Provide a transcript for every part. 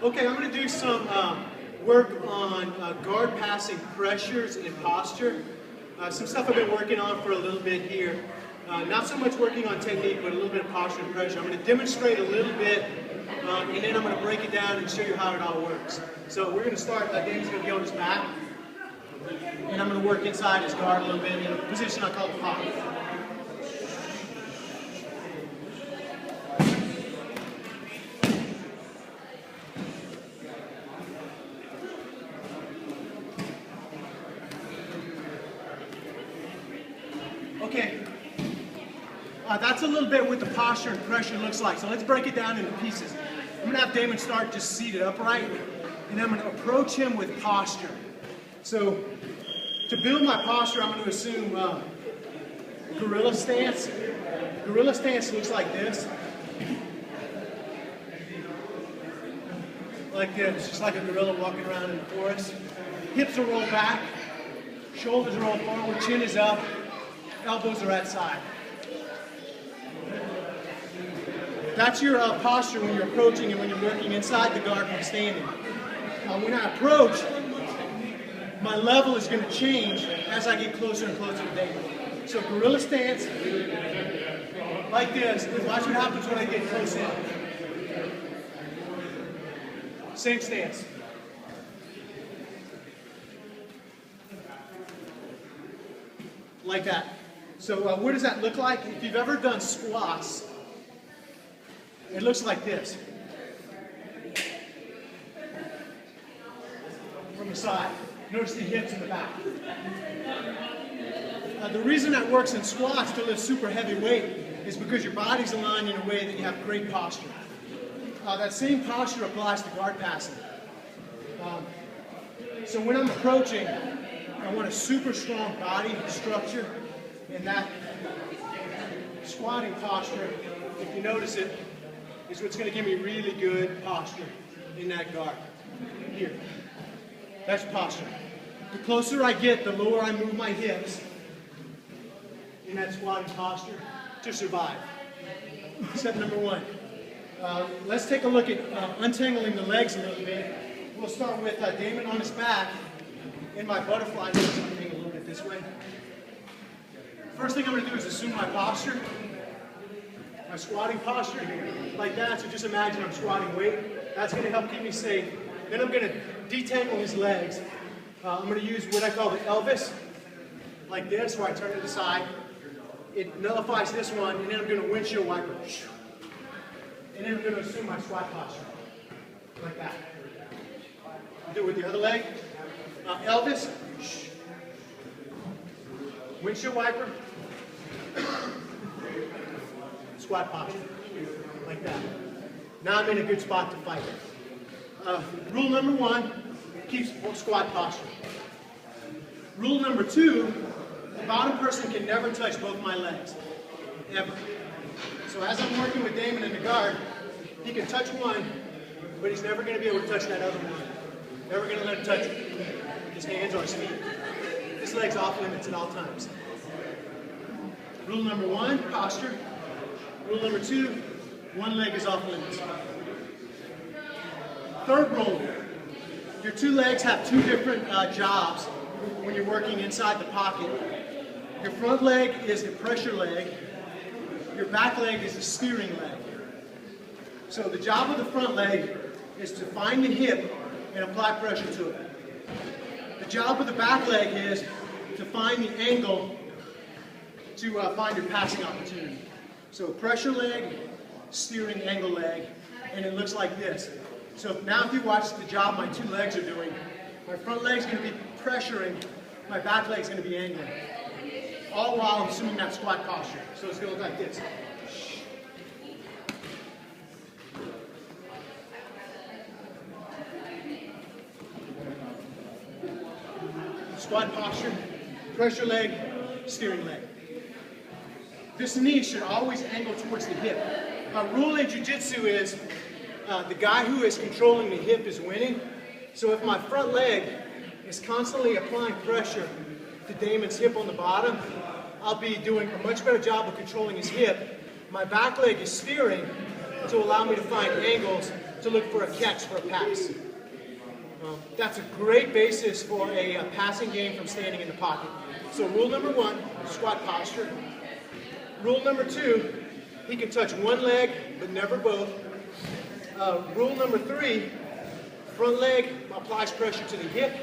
Okay, I'm going to do some work on guard passing pressures and posture. Some stuff I've been working on for a little bit here. Not so much working on technique, but a little bit of posture and pressure. I'm going to demonstrate a little bit, and then I'm going to break it down and show you how it all works. So we're going to start, Damon's going to be on his back, and I'm going to work inside his guard a little bit in a position I call the pocket. Okay, that's a little bit what the posture and pressure looks like. So let's break it down into pieces. I'm going to have Damon start just seated upright, and I'm going to approach him with posture. So to build my posture, I'm going to assume gorilla stance. Gorilla stance looks like this. Like this, just like a gorilla walking around in the forest. Hips are rolled back, shoulders roll forward, chin is up. Elbows are at side. That's your posture when you're approaching and when you're working inside the guard from standing. When I approach, my level is going to change as I get closer and closer to Damon. So gorilla stance, like this. Watch what happens when I get close in. Same stance. Like that. So what does that look like? If you've ever done squats, it looks like this. From the side. Notice the hips in the back. The reason that works in squats to lift super heavy weight is because your body's aligned in a way that you have great posture. That same posture applies to guard passing. So when I'm approaching, I want a super strong body structure. And that squatting posture, if you notice it, is what's going to give me really good posture in that guard. Here. That's posture. The closer I get, the lower I move my hips in that squatting posture to survive. Step number one. Let's take a look at untangling the legs a little bit. We'll start with Damon on his back in my butterfly position a little bit this way. First thing I'm going to do is assume my posture, my squatting posture, like that. So just imagine I'm squatting weight. That's going to help keep me safe. Then I'm going to detangle his legs. I'm going to use what I call the Elvis, like this, where I turn to the side. It nullifies this one, and then I'm going to windshield wiper. And then I'm going to assume my squat posture, like that. I'll do it with the other leg. Elvis, windshield wiper, squat posture, like that. Now I'm in a good spot to fight. Rule number one, keep squat posture. Rule number two, the bottom person can never touch both my legs, ever. So as I'm working with Damon in the guard, he can touch one, but he's never going to be able to touch that other one. Never going to let him touch it. His hands or his feet. This leg's off limits at all times. Rule number one, posture. Rule number two, one leg is off limits. Third rule, your two legs have two different jobs when you're working inside the pocket. Your front leg is the pressure leg. Your back leg is the steering leg. So the job of the front leg is to find the hip and apply pressure to it. The job of the back leg is to find the angle to find your passing opportunity. So pressure leg, steering angle leg, and it looks like this. So now if you watch the job my two legs are doing, my front leg's going to be pressuring, my back leg's going to be angling. All while I'm assuming that squat posture. So it's going to look like this. Squat posture, pressure leg, steering leg. This knee should always angle towards the hip. Rule in jiu-jitsu is the guy who is controlling the hip is winning. So if my front leg is constantly applying pressure to Damon's hip on the bottom, I'll be doing a much better job of controlling his hip. My back leg is steering, to allow me to find angles to look for a catch for a pass. That's a great basis for a passing game from standing in the pocket. So rule number 1, squat posture. Rule number 2, he can touch one leg, but never both. Rule number 3, front leg applies pressure to the hip,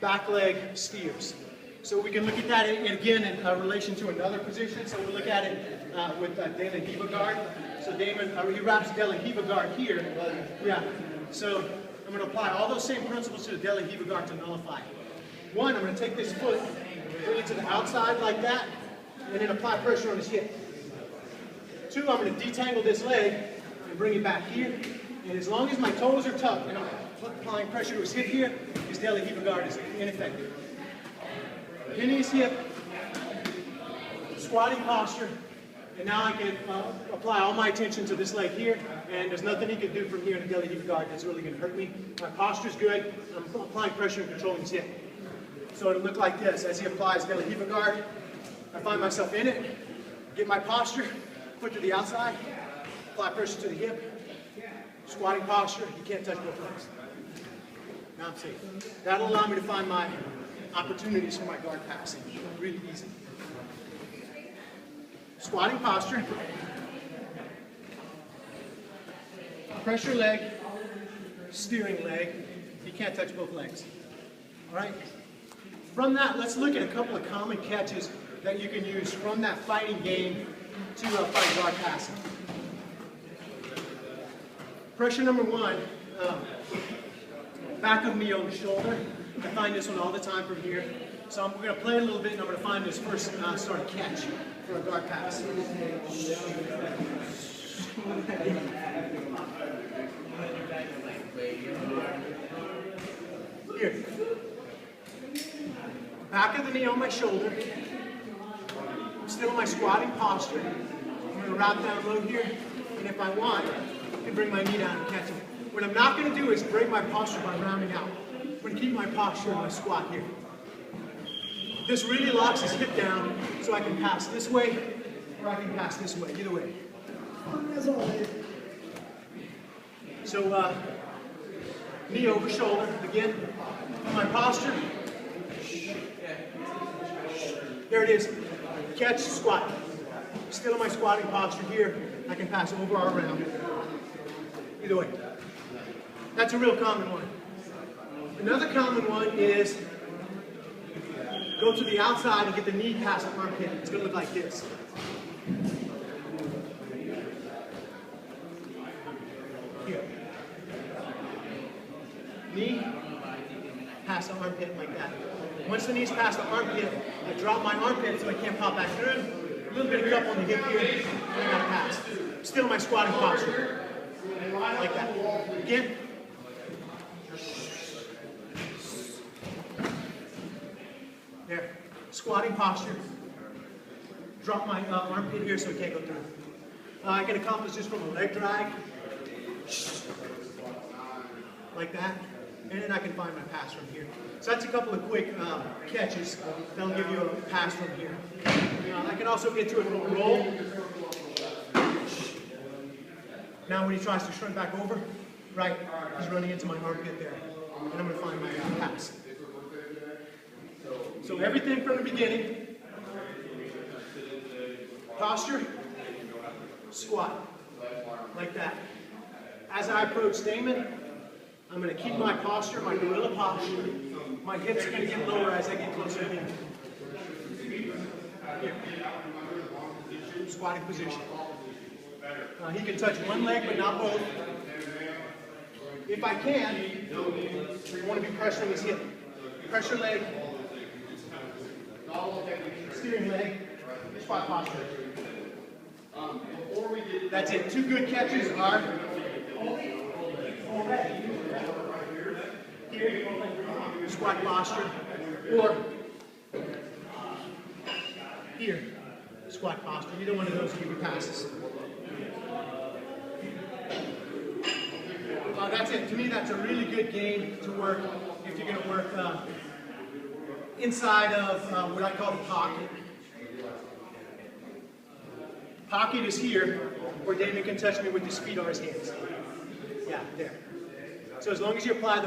back leg steers. So we can look at that again in relation to another position. So we'll look at it with De La Riva guard. So Damon, he wraps De La Riva guard here. Yeah. So I'm going to apply all those same principles to the De La Riva guard to nullify. 1, I'm going to take this foot, bring it to the outside like that, and then apply pressure on his hip. 2, I'm going to detangle this leg and bring it back here. And as long as my toes are tucked and I'm applying pressure to his hip here, his De La Riva guard is ineffective. Pinning his hip, squatting posture, and now I can apply all my attention to this leg here, and there's nothing he can do from here in the De La Riva guard that's really going to hurt me. My posture's good, I'm applying pressure and controlling his hip. So it'll look like this. As he applies De La Riva guard, I find myself in it, get my posture, foot to the outside, apply pressure to the hip, squatting posture, you can't touch both legs. Now I'm safe. That'll allow me to find my opportunities for my guard passing. Really easy. Squatting posture, pressure leg, steering leg. You can't touch both legs. All right? From that, let's look at a couple of common catches that you can use from that fighting game to fight guard passing. Pressure number 1, back of me on the shoulder. I find this one all the time from here. So we're going to play a little bit and I'm going to find this first sort of catch for a guard pass. Here. Back of the knee on my shoulder. I'm still in my squatting posture. I'm going to wrap down low here. And if I want, I can bring my knee down and catch it. What I'm not going to do is break my posture by rounding out. I'm going to keep my posture in my squat here. This really locks his hip down so I can pass this way or I can pass this way, either way. So knee over shoulder, again, my posture. There it is, catch, squat. Still in my squatting posture here, I can pass over or around. Either way. That's a real common one. Another common one is go to the outside and get the knee past the armpit. It's going to look like this. Here. Knee past the armpit like that. Once the knee's past the armpit, I drop my armpit so I can't pop back through. A little bit of cup on the hip here, and I got to pass. Still in my squatting posture. Like that. Again. There. Squatting posture. Drop my armpit here so it can't go through. I can accomplish this from a leg drag. Like that. And then I can find my pass from here. So that's a couple of quick catches that'll give you a pass from here. I can also get to it from a roll. Now when he tries to shrink back over, right, he's running into my armpit there. And I'm going to find my pass. So everything from the beginning. Posture, squat, like that. As I approach Damon, I'm going to keep my posture, my gorilla posture. My hips are going to get lower as I get closer to him. Here. Squatting position. He can touch one leg, but not both. If I can, I want to be pressuring his hip. Pressure leg, steering leg, squat posture. That's it. 2 good catches are here, squat posture, or here, squat posture. Either one of those give you passes. That's it. To me, that's a really good game to work if you're going to work inside of what I call the pocket. Pocket is here, where David can touch me with his feet or his hands. Yeah, there. So as long as you apply those